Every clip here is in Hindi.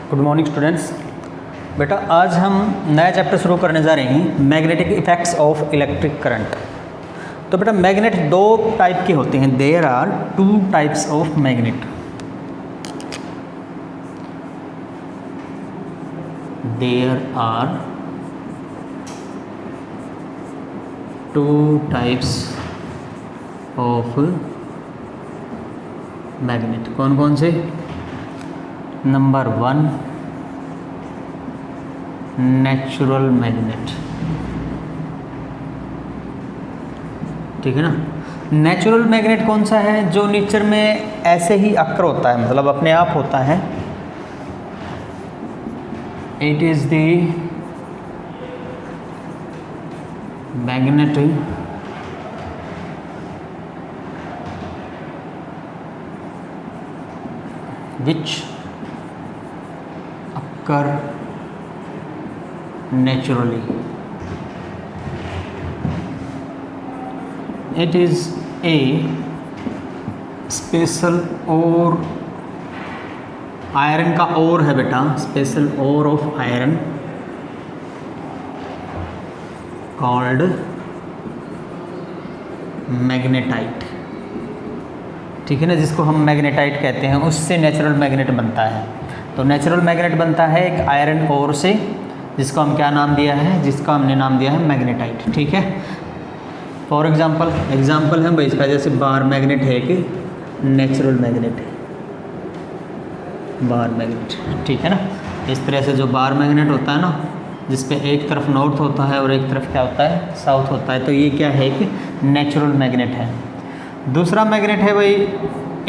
Good morning students. बेटा आज हम नया चैप्टर शुरू करने जा रहे हैं, magnetic effects of electric current. तो बेटा मैग्नेट दो टाइप के होते हैं, there are two types of magnet. There are two types of magnet. कौन कौन से? नंबर 1 नेचुरल मैग्नेट, ठीक है ना। नेचुरल मैग्नेट कौन सा है? जो नेचर में ऐसे ही अक्कर होता है, मतलब अपने आप होता है। It is the magnet which occur naturally. It is a special ore, iron का ओर है बेटा, special ore of iron called magnetite, ठीक है ना, जिसको हम मैग्नेटाइट कहते हैं। उससे नेचुरल मैग्नेट बनता है। तो नेचुरल मैग्नेट बनता है एक आयरन ओर से, जिसको हम क्या नाम दिया है? जिसका हमने नाम दिया है मैग्नेटाइट, ठीक है। फॉर एग्जांपल है भाई इसका, जैसे बार मैग्नेट है कि नेचुरल मैग्नेट है, बार मैग्नेट, ठीक है ना। इस तरह से जो बार मैग्नेट होता है ना, जिसपे एक तरफ नॉर्थ होता है और एक तरफ क्या होता है? साउथ होता है। तो ये क्या है कि नेचुरल मैग्नेट है। दूसरा मैग्नेट है भाई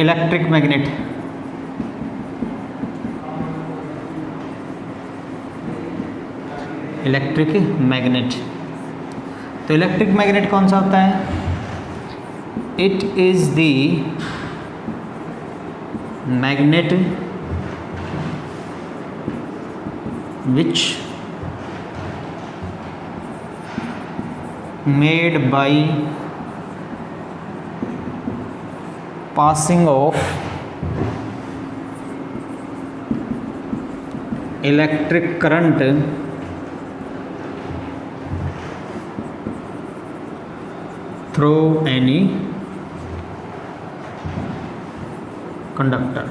इलेक्ट्रिक मैग्नेट। इलेक्ट्रिक मैग्नेट, तो इलेक्ट्रिक मैग्नेट कौन सा होता है? It is the magnet which made by passing of electric current through any conductor,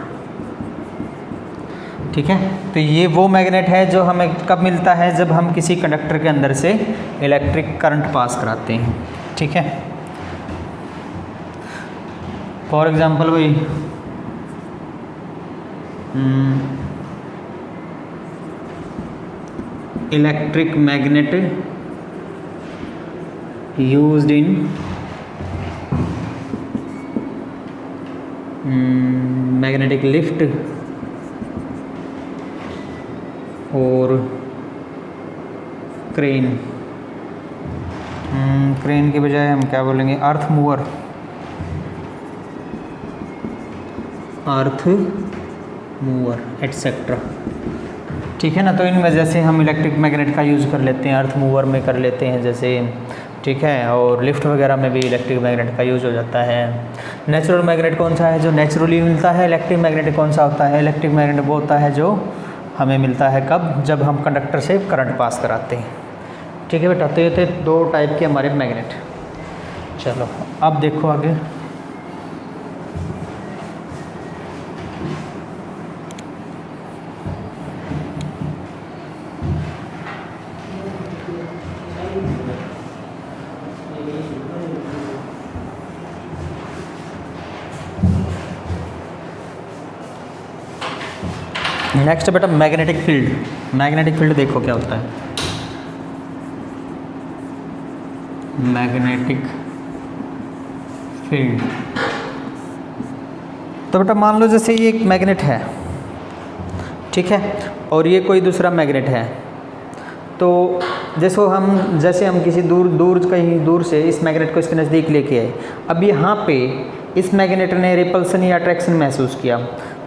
ठीक है। तो ये वो मैग्नेट है जो हमें कब मिलता है? जब हम किसी कंडक्टर के अंदर से इलेक्ट्रिक करंट पास कराते हैं, ठीक है। फॉर एग्जाम्पल भाई electric magnet used in magnetic lift और क्रेन। क्रेन के बजाय हम क्या बोलेंगे? अर्थ मूवर, अर्थ मूवर एटसेट्रा, ठीक है ना। तो इन वजह से हम इलेक्ट्रिक मैग्नेट का यूज़ कर लेते हैं, अर्थ मूवर में कर लेते हैं जैसे, ठीक है। और लिफ्ट वगैरह में भी इलेक्ट्रिक मैग्नेट का यूज़ हो जाता है। नेचुरल मैग्नेट कौन सा है? जो नेचुरली मिलता है। इलेक्ट्रिक मैग्नेट कौन सा होता है? इलेक्ट्रिक मैग्नेट वो होता है जो हमें मिलता है कब? जब हम कंडक्टर से करंट पास कराते हैं, ठीक है बेटा। तो ये थे दो टाइप के हमारे मैग्नेट। चलो अब देखो आगे। नेक्स्ट बेटा मैग्नेटिक फील्ड। मैग्नेटिक फील्ड देखो क्या होता है। मैग्नेटिक फील्ड, तो बेटा मान लो जैसे ये एक मैग्नेट है, ठीक है, और ये कोई दूसरा मैग्नेट है। तो जैसे हम किसी कहीं दूर से इस मैग्नेट को इसके नज़दीक लेके आए। अब यहाँ पे इस मैग्नेट ने रिपल्सन या अट्रैक्शन महसूस किया,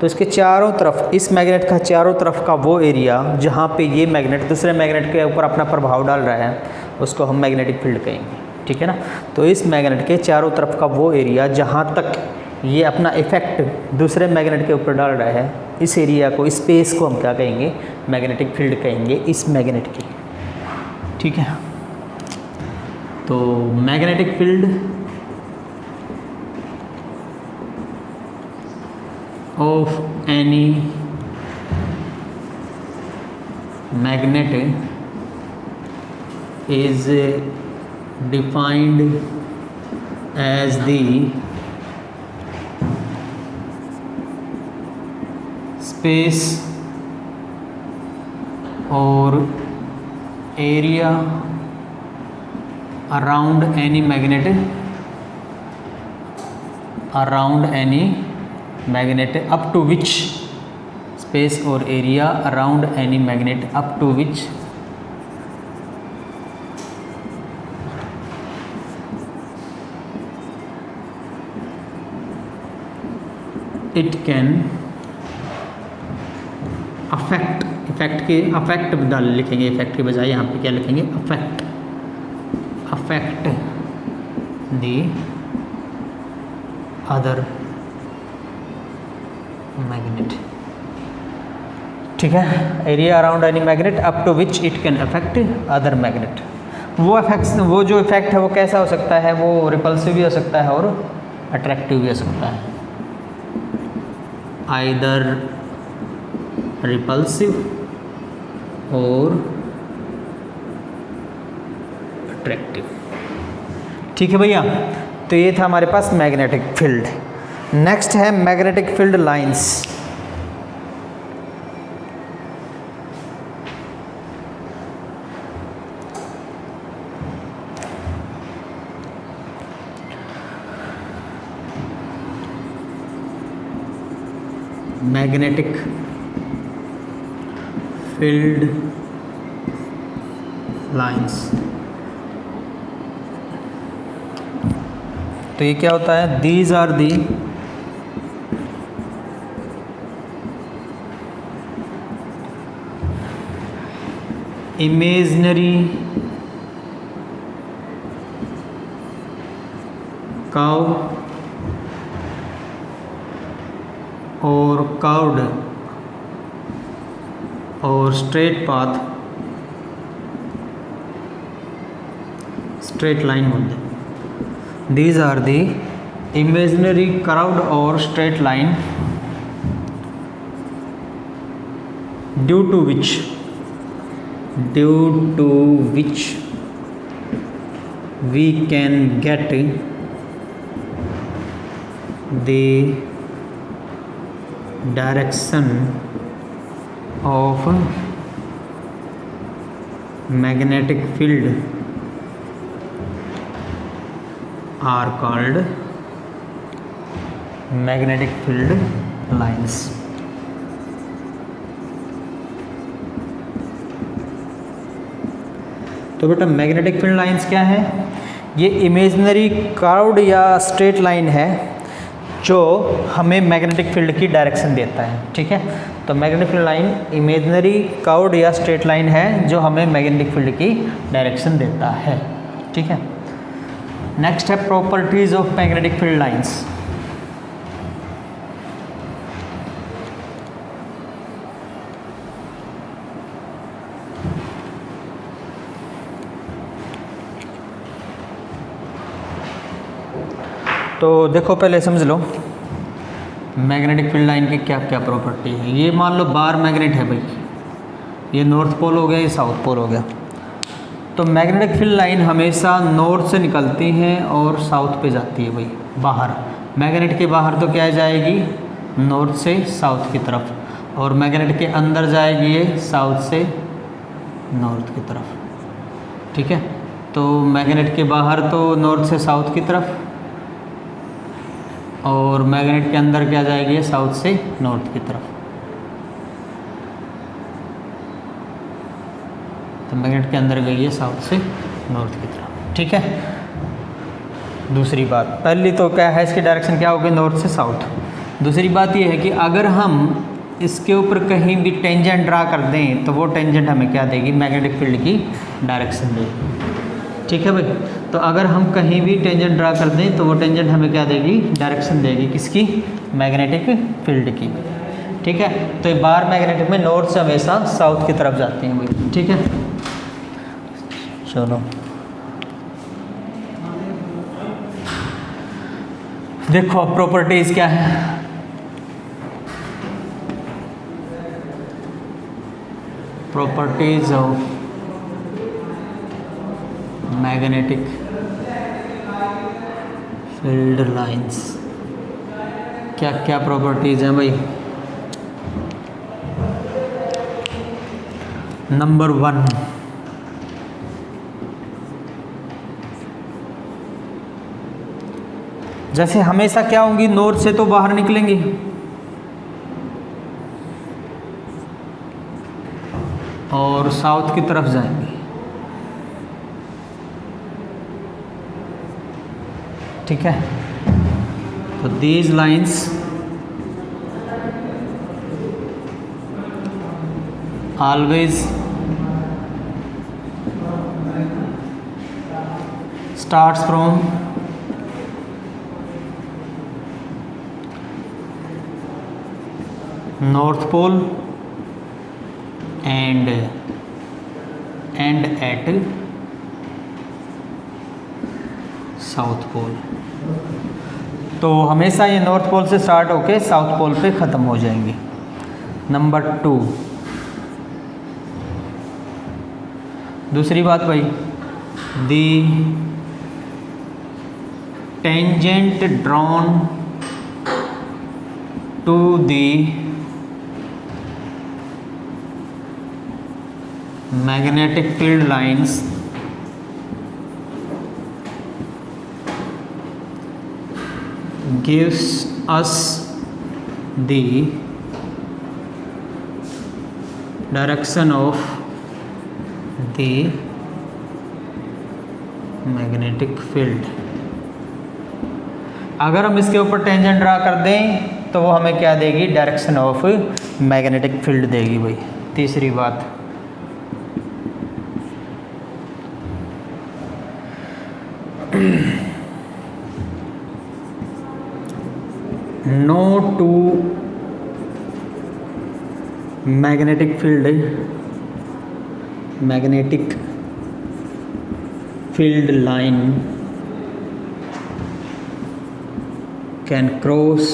तो इसके चारों तरफ, इस मैग्नेट का चारों तरफ का वो एरिया जहाँ पे ये मैग्नेट दूसरे मैग्नेट के ऊपर अपना प्रभाव डाल रहा है, उसको हम मैग्नेटिक फील्ड कहेंगे, ठीक है ना। तो इस मैग्नेट के चारों तरफ का वो एरिया जहाँ तक ये अपना इफेक्ट दूसरे मैग्नेट के ऊपर डाल रहा है, इस एरिया को, स्पेस को हम क्या कहेंगे, मैग्नेटिक फील्ड कहेंगे इस मैग्नेट की। ठीक है, तो magnetic field of any magnet is defined as the space or area around any magnet up to which space or area around any magnet up to which it can affect, effect के अफेक्ट डाल लिखेंगे, इफेक्ट के बजाय यहाँ पे क्या लिखेंगे, अफेक्ट द अदर मैग्नेट। ठीक है, area around any magnet up to which it can affect other magnet. वो जो इफेक्ट है वो कैसा हो सकता है, वो रिपल्सिव भी हो सकता है और अट्रैक्टिव भी हो सकता है। either repulsive और attractive। ठीक है भैया, तो ये था हमारे पास मैग्नेटिक फील्ड। नेक्स्ट है magnetic field lines. Magnetic field lines, तो ये क्या होता है, these are the imaginary curve और कर्व्ड और स्ट्रेट पाथ, स्ट्रेट लाइन बोलते हैं। These are the imaginary curved और straight line due to which we can get the direction of magnetic field are called magnetic field lines। तो बेटा मैग्नेटिक फील्ड लाइंस क्या है, ये इमेजिनरी कर्व्ड या स्ट्रेट लाइन है जो हमें मैग्नेटिक फील्ड की डायरेक्शन देता है। ठीक है, तो magnetic field line imaginary curved या स्ट्रेट लाइन है जो हमें मैग्नेटिक फील्ड की डायरेक्शन देता है। ठीक है, नेक्स्ट है properties of magnetic field lines. तो देखो पहले समझ लो मैग्नेटिक फील्ड लाइन की क्या क्या प्रॉपर्टी है। ये मान लो बार मैग्नेट है भाई, ये नॉर्थ पोल हो गया, ये साउथ पोल हो गया। तो मैग्नेटिक फील्ड लाइन हमेशा नॉर्थ से निकलती है और साउथ पे जाती है भाई, बाहर। मैग्नेट के बाहर तो क्या जाएगी, नॉर्थ से साउथ की तरफ, और मैग्नेट के अंदर जाएगी ये साउथ से नॉर्थ की तरफ। ठीक है, तो मैग्नेट के बाहर तो नॉर्थ से साउथ की तरफ, और मैग्नेट के अंदर क्या जाएगी, साउथ से नॉर्थ की तरफ। तो मैग्नेट के अंदर गई है साउथ से नॉर्थ की तरफ। ठीक है, दूसरी बात, पहली तो क्या है, इसकी डायरेक्शन क्या होगी, नॉर्थ से साउथ। दूसरी बात ये है कि अगर हम इसके ऊपर कहीं भी टेंजेंट ड्रा कर दें तो वो टेंजेंट हमें क्या देगी, मैग्नेटिक फील्ड की डायरेक्शन देगी। ठीक है भाई। तो अगर हम कहीं भी टेंजेंट ड्रा कर दें तो वो टेंजेंट हमें क्या देगी, डायरेक्शन देगी, किसकी, मैग्नेटिक फील्ड की। ठीक है, तो ये बार मैग्नेटिक में नॉर्थ से हमेशा साउथ की तरफ जाते हैं भाई। ठीक है, चलो देखो अब प्रॉपर्टीज क्या है। Properties of magnetic field lines, क्या क्या प्रॉपर्टीज हैं भाई। नंबर 1, जैसे हमेशा क्या होंगी, नॉर्थ से तो बाहर निकलेंगी और साउथ की तरफ जाएंगे। ठीक है, तो these lines always starts from north pole and end at south pole. तो हमेशा ये नॉर्थ पोल से स्टार्ट होके साउथ पोल पे ख़त्म हो जाएंगी। नंबर 2, दूसरी बात भाई, the tangent drawn to the magnetic field lines gives us the direction of the magnetic field। अगर हम इसके ऊपर टेंजेंट ड्रा कर दें तो वो हमें क्या देगी, डायरेक्शन ऑफ मैग्नेटिक फील्ड देगी भाई। तीसरी बात, no two magnetic field line can cross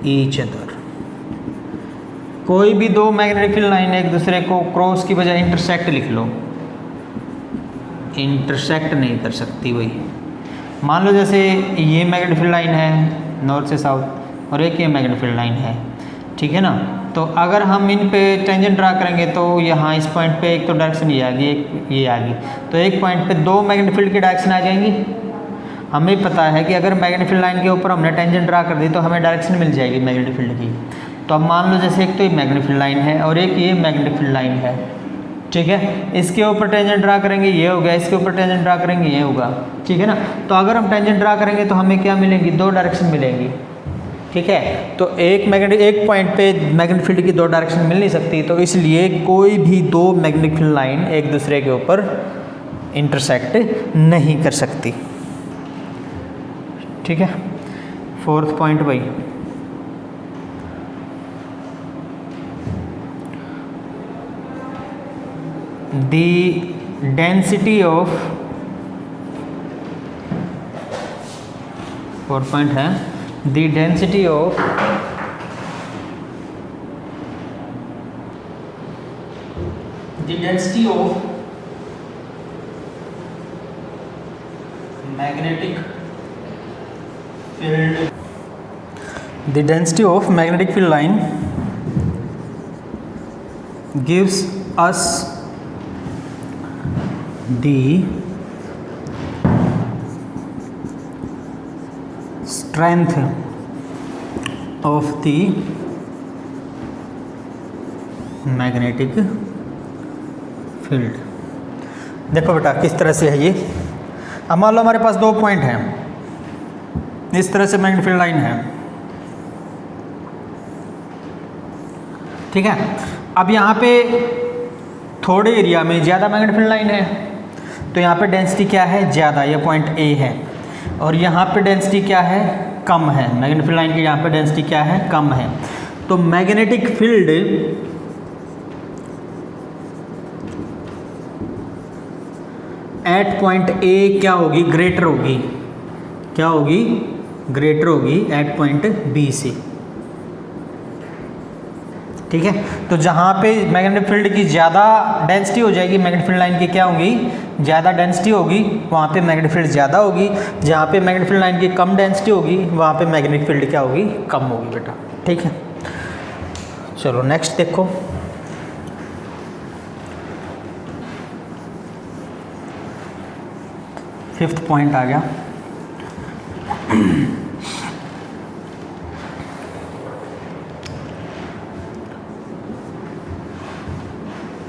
each other. कोई भी दो मैग्नेटिक फील्ड लाइन एक दूसरे को क्रॉस की बजाय इंटरसेक्ट लिख लो, इंटरसेक्ट नहीं कर सकती भाई। मान लो जैसे ये मैग्नेटिक फील्ड लाइन है नॉर्थ से साउथ और एक ये मैग्नेटिक फील्ड लाइन है, ठीक है ना। तो अगर हम इन पे टेंजेंट ड्रा करेंगे तो यहाँ इस पॉइंट पे एक तो डायरेक्शन ये आ गई, एक ये आ गई, तो एक पॉइंट पे दो मैग्नेटिक फील्ड की डायरेक्शन आ जाएंगी। हमें पता है कि अगर मैग्नेटिक फील्ड लाइन के ऊपर हमने टेंजेंट ड्रा कर दी तो हमें डायरेक्शन मिल जाएगी मैग्नेटिक फील्ड की। तो अब मान लो जैसे एक तो ये मैग्नेटिक फील्ड लाइन है और एक ये मैग्नेटिक फील्ड लाइन है, ठीक है। इसके ऊपर टेंजेंट ड्रा करेंगे ये होगा, इसके ऊपर टेंजेंट ड्रा करेंगे ये होगा, ठीक है ना। तो अगर हम टेंजेंट ड्रा करेंगे तो हमें क्या मिलेंगी, दो डायरेक्शन मिलेंगी, ठीक है। तो एक पॉइंट पे मैग्नेटिक फील्ड की दो डायरेक्शन मिल नहीं सकती, तो इसलिए कोई भी दो मैग्नेटिक फील्ड लाइन एक दूसरे के ऊपर इंटरसेक्ट नहीं कर सकती, ठीक है। फोर्थ पॉइंट भाई, the density of, fourth point है the density of magnetic field, the density of magnetic field line gives us the strength of the magnetic field। देखो बेटा किस तरह से है ये। अब मान लो हमारे पास दो पॉइंट हैं, इस तरह से मैग्नेटिक फील्ड लाइन है, ठीक है। अब यहाँ पे थोड़े एरिया में ज़्यादा मैग्नेटिक फील्ड लाइन है, तो यहाँ पे डेंसिटी क्या है, ज़्यादा, ये पॉइंट ए है। और यहाँ पे डेंसिटी क्या है, कम है। मैग्नेटिक फील्ड लाइन की यहाँ पे डेंसिटी क्या है, कम है। तो magnetic field at point A क्या होगी, ग्रेटर होगी। क्या होगी, ग्रेटर होगी एट पॉइंट बी से। ठीक है, तो जहाँ पे मैग्नेटिक फील्ड की ज़्यादा डेंसिटी हो जाएगी, मैग्नेटिक फील्ड लाइन की क्या होगी, ज़्यादा डेंसिटी होगी, वहाँ पे मैग्नेटिक फील्ड ज़्यादा होगी। जहाँ पे मैग्नेटिक फील्ड लाइन की कम डेंसिटी होगी, वहाँ पे मैग्नेटिक फील्ड क्या होगी, कम होगी बेटा। ठीक है, चलो नेक्स्ट देखो। फिफ्थ पॉइंट आ गया।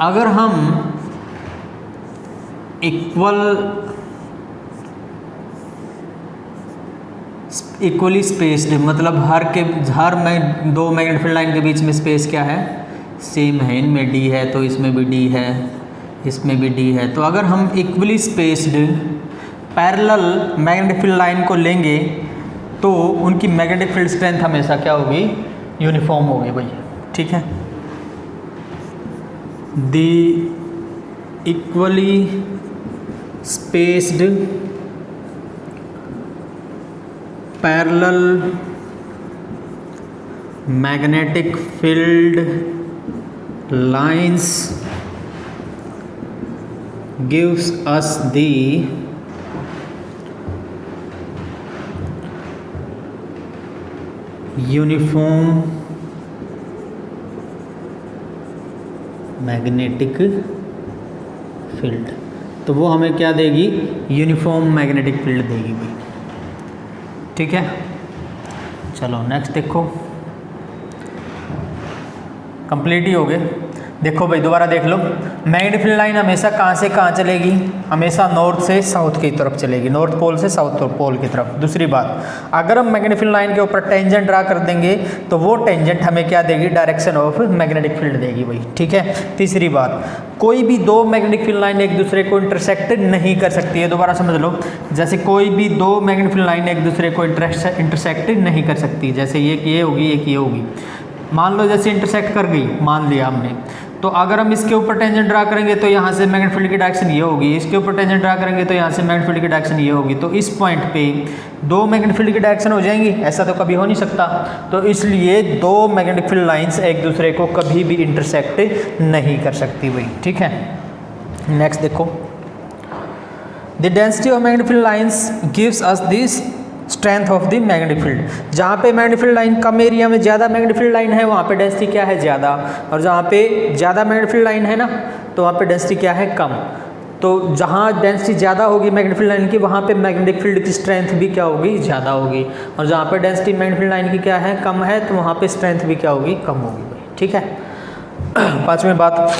अगर हम इक्वली स्पेस्ड, मतलब हर में दो मैग्नेटिक फील्ड लाइन के बीच में स्पेस क्या है, सेम है। इनमें डी है तो इसमें भी डी है, इसमें भी डी है। तो अगर हम equally spaced parallel magnetic field line को लेंगे तो उनकी मैग्नेटिक फील्ड स्ट्रेंथ हमेशा क्या होगी, यूनिफॉर्म होगी भाई। ठीक है, the equally spaced parallel magnetic field lines gives us the uniform magnetic field. तो वो हमें क्या देगी, यूनिफॉर्म मैग्नेटिक फील्ड देगी भाई। ठीक है, चलो नेक्स्ट देखो। कंप्लीट ही हो गए। देखो भाई दोबारा देख लो, मैग्नेटिक फील्ड लाइन हमेशा कहाँ से कहाँ चलेगी, हमेशा नॉर्थ से साउथ की तरफ चलेगी, नॉर्थ पोल से साउथ पोल की तरफ। दूसरी बात, अगर हम मैग्नेटिक फील्ड लाइन के ऊपर टेंजेंट ड्रा कर देंगे तो वो टेंजेंट हमें क्या देगी, डायरेक्शन ऑफ मैग्नेटिक फील्ड देगी भाई। ठीक है, तीसरी बात, कोई भी दो मैग्नेटिक फील्ड लाइन एक दूसरे को इंटरसेक्ट नहीं कर सकती है। दोबारा समझ लो, जैसे कोई भी दो मैग्नेटिक फील्ड लाइन एक दूसरे को इंटरसेक्ट नहीं कर सकती। जैसे ये होगी, एक ये होगी, मान लो जैसे इंटरसेक्ट कर गई, मान लिया हमने, तो अगर हम इसके ऊपर टेंजेंट ड्रा करेंगे तो यहाँ से मैग्नेटिक फील्ड की डायरेक्शन ये होगी, इसके ऊपर टेंजेंट ड्रा करेंगे तो यहाँ से मैग्नेटिक फील्ड की डायरेक्शन ये होगी। तो इस पॉइंट पे दो मैग्नेटिक फील्ड की डायरेक्शन हो जाएंगी, ऐसा तो कभी हो नहीं सकता। तो इसलिए दो मैग्नेटिक फील्ड लाइंस एक दूसरे को कभी भी इंटरसेक्ट नहीं कर सकती भाई। ठीक है, नेक्स्ट देखो, the density of magnetic field lines gives us this strength of the magnetic field. जहाँ पे मैग्नेटिक फील्ड लाइन कम एरिया में ज़्यादा मैग्नेटिक फील्ड लाइन है, वहाँ पे डेंसिटी क्या है, ज़्यादा। और जहाँ पे ज़्यादा मैग्नेटिक फील्ड लाइन है ना, तो वहाँ पे डेंसिटी क्या है, कम। तो जहाँ डेंसिटी ज़्यादा होगी मैग्नेटिक फील्ड लाइन की, वहाँ पे मैग्नेटिक फील्ड की स्ट्रेंथ भी क्या होगी, ज़्यादा होगी। और जहाँ पे डेंसिटी मैग्नेटिक फील्ड लाइन की क्या है, कम है, तो वहाँ पे स्ट्रेंथ भी क्या होगी, कम होगी भाई। ठीक है, पाँचवीं बात,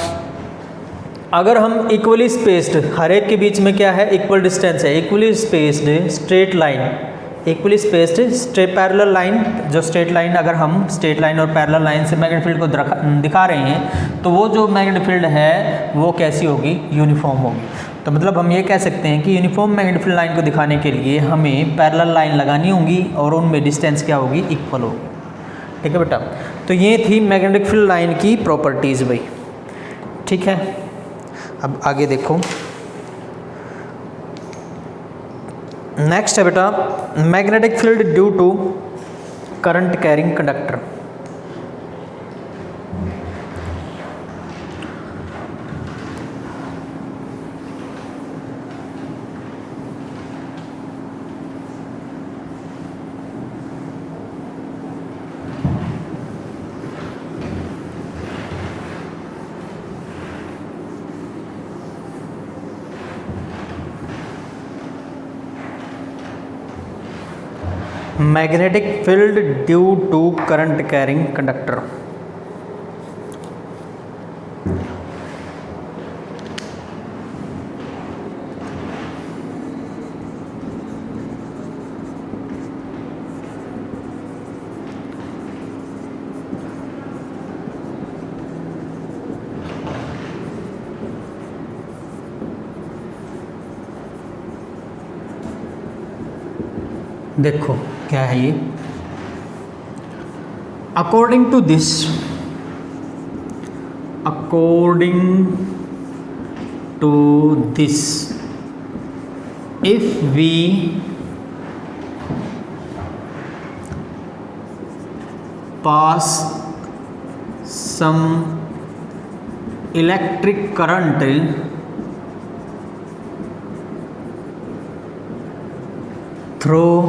अगर हम इक्वली स्पेस्ड, हर एक के बीच में क्या है, इक्वल डिस्टेंस है, equally spaced straight line, equally spaced parallel line, जो स्ट्रेट लाइन, अगर हम स्ट्रेट लाइन और पैरेलल लाइन से मैग्नेटिक फील्ड को दिखा रहे हैं, तो वो जो मैग्नेटिक फील्ड है वो कैसी होगी, यूनिफॉर्म होगी। तो मतलब हम ये कह सकते हैं कि यूनिफॉर्म मैग्नेटिक फील्ड लाइन को दिखाने के लिए हमें पैरेलल लाइन लगानी होगी और उनमें डिस्टेंस क्या होगी, इक्वल होगी। ठीक है बेटा, तो ये थी मैग्नेटिक फील्ड लाइन की प्रॉपर्टीज़ भाई। ठीक है, अब आगे देखो, नेक्स्ट है बेटा magnetic field due to current carrying conductor. Magnetic field due to current carrying conductor. देखो क्या है ये, according to this, according to this, if we pass some electric current through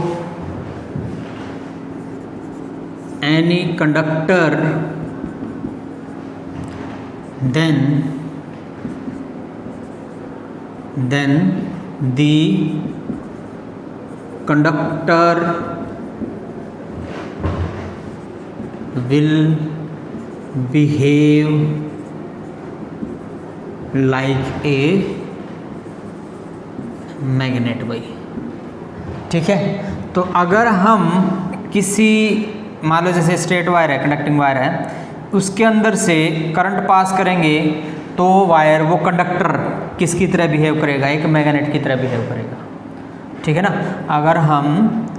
any conductor, then the conductor will behave like a magnet भाई। ठीक है, तो अगर हम किसी, मान लो जैसे स्ट्रेट वायर है, कंडक्टिंग वायर है, उसके अंदर से करंट पास करेंगे तो वायर, वो कंडक्टर किसकी तरह बिहेव करेगा, एक मैग्नेट की तरह बिहेव करेगा। ठीक है ना, अगर हम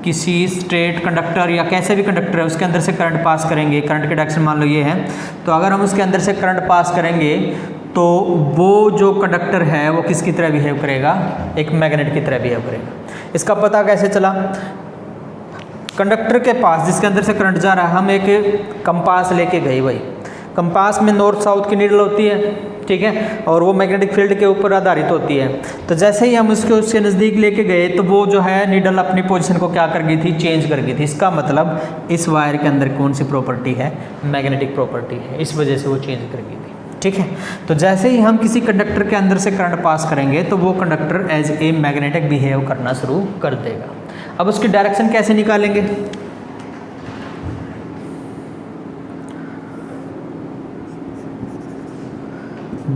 किसी स्ट्रेट कंडक्टर या कैसे भी कंडक्टर है उसके अंदर से करंट पास करेंगे, करंट की डायरेक्शन मान लो ये है, तो अगर हम उसके अंदर से करंट पास करेंगे तो वो जो कंडक्टर है वो किसकी तरह बिहेव करेगा, एक मैग्नेट की तरह बिहेव करेगा। इसका पता कैसे चला, कंडक्टर के पास जिसके अंदर से करंट जा रहा है, हम एक कंपास लेके गए भाई, कंपास में नॉर्थ साउथ की नीडल होती है, ठीक है, और वो मैग्नेटिक फील्ड के ऊपर आधारित होती है। तो जैसे ही हम उसके नज़दीक लेके गए तो वो जो है नीडल अपनी पोजीशन को क्या कर गई थी, चेंज कर गई थी। इसका मतलब इस वायर के अंदर कौन सी प्रॉपर्टी है, मैग्नेटिक प्रॉपर्टी है, इस वजह से वो चेंज कर गई थी। ठीक है, तो जैसे ही हम किसी कंडक्टर के अंदर से करंट पास करेंगे तो वो conductor as a magnetic behave करना शुरू कर देगा। अब उसकी डायरेक्शन कैसे निकालेंगे,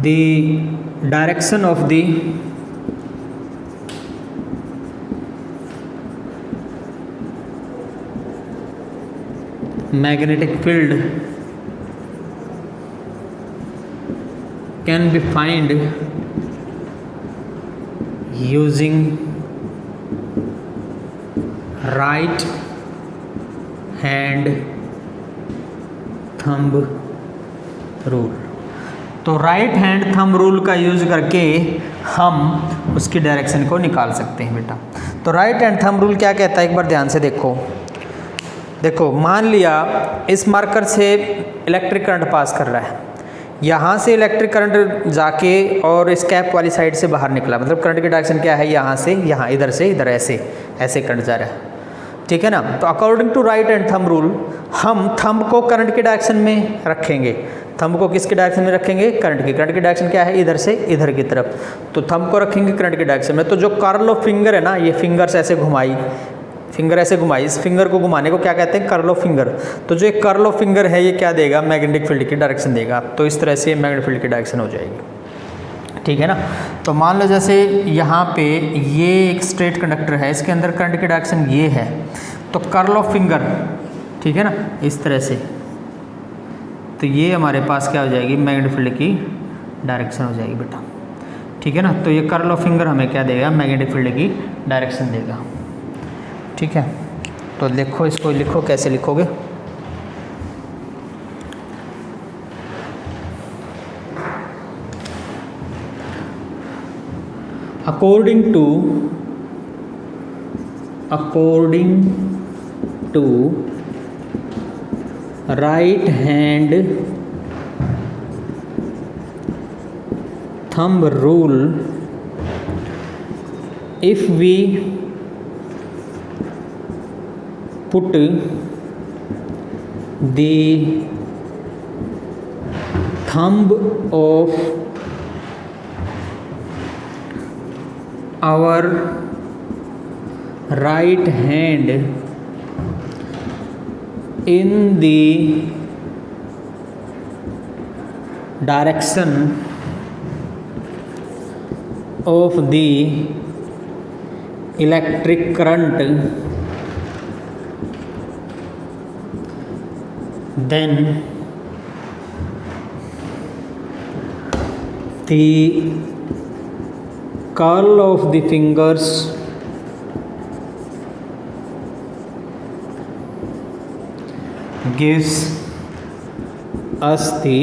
the direction of the magnetic field can be found using right hand thumb rule। तो राइट हैंड थंब रूल का यूज करके हम उसकी डायरेक्शन को निकाल सकते हैं बेटा। तो राइट हैंड थंब रूल क्या कहता है, एक बार ध्यान से देखो। देखो मान लिया इस मार्कर से इलेक्ट्रिक करंट पास कर रहा है, यहाँ से इलेक्ट्रिक करंट जाके और इस कैप वाली साइड से बाहर निकला, मतलब करंट की डायरेक्शन क्या है, यहाँ से यहाँ, इधर से इधर, ऐसे ऐसे करंट जा रहा है। ठीक है ना, तो according to right hand thumb rule हम थंब को करंट की डायरेक्शन में रखेंगे। थंब को किसकी डायरेक्शन में रखेंगे, करंट की। करंट की डायरेक्शन क्या है, इधर से इधर की तरफ, तो थंब को रखेंगे करंट की डायरेक्शन में। तो जो कर्ल ऑफ फिंगर है ना, ये फिंगर्स ऐसे घुमाई, फिंगर ऐसे घुमाई, इस फिंगर को घुमाने को क्या कहते हैं, कर्ल ऑफ फिंगर। तो जो एक कर्ल ऑफ फिंगर है ये क्या देगा, मैग्नेटिक फील्ड की डायरेक्शन देगा। तो इस तरह से मैग्नेटिक फील्ड की डायरेक्शन हो जाएगी। ठीक है ना, तो मान लो जैसे यहाँ पे ये एक स्ट्रेट कंडक्टर है, इसके अंदर करंट की डायरेक्शन ये है, तो कर्ल ऑफ फिंगर, ठीक है ना, इस तरह से, तो ये हमारे पास क्या हो जाएगी, मैग्नेटिक फील्ड की डायरेक्शन हो जाएगी बेटा। ठीक है ना, तो ये कर्ल ऑफ फिंगर हमें क्या देगा, मैग्नेटिक फील्ड की डायरेक्शन देगा। ठीक है, तो लिखो, इसको लिखो, कैसे लिखोगे, according to right hand thumb rule, if we put the thumb of our right hand in the direction of the electric current, then the curl of the fingers gives us the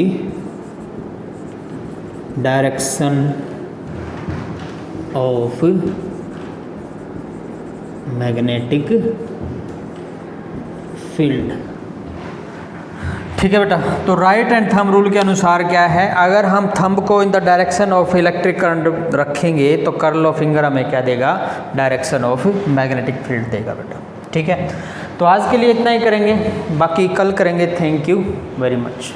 direction of magnetic field। ठीक है बेटा, तो राइट एंड थंब रूल के अनुसार क्या है, अगर हम थंब को in the direction of electric current रखेंगे तो कर्ल ऑफ फिंगर हमें क्या देगा, डायरेक्शन ऑफ मैग्नेटिक फील्ड देगा बेटा। ठीक है, तो आज के लिए इतना ही करेंगे, बाकी कल करेंगे। Thank you very much.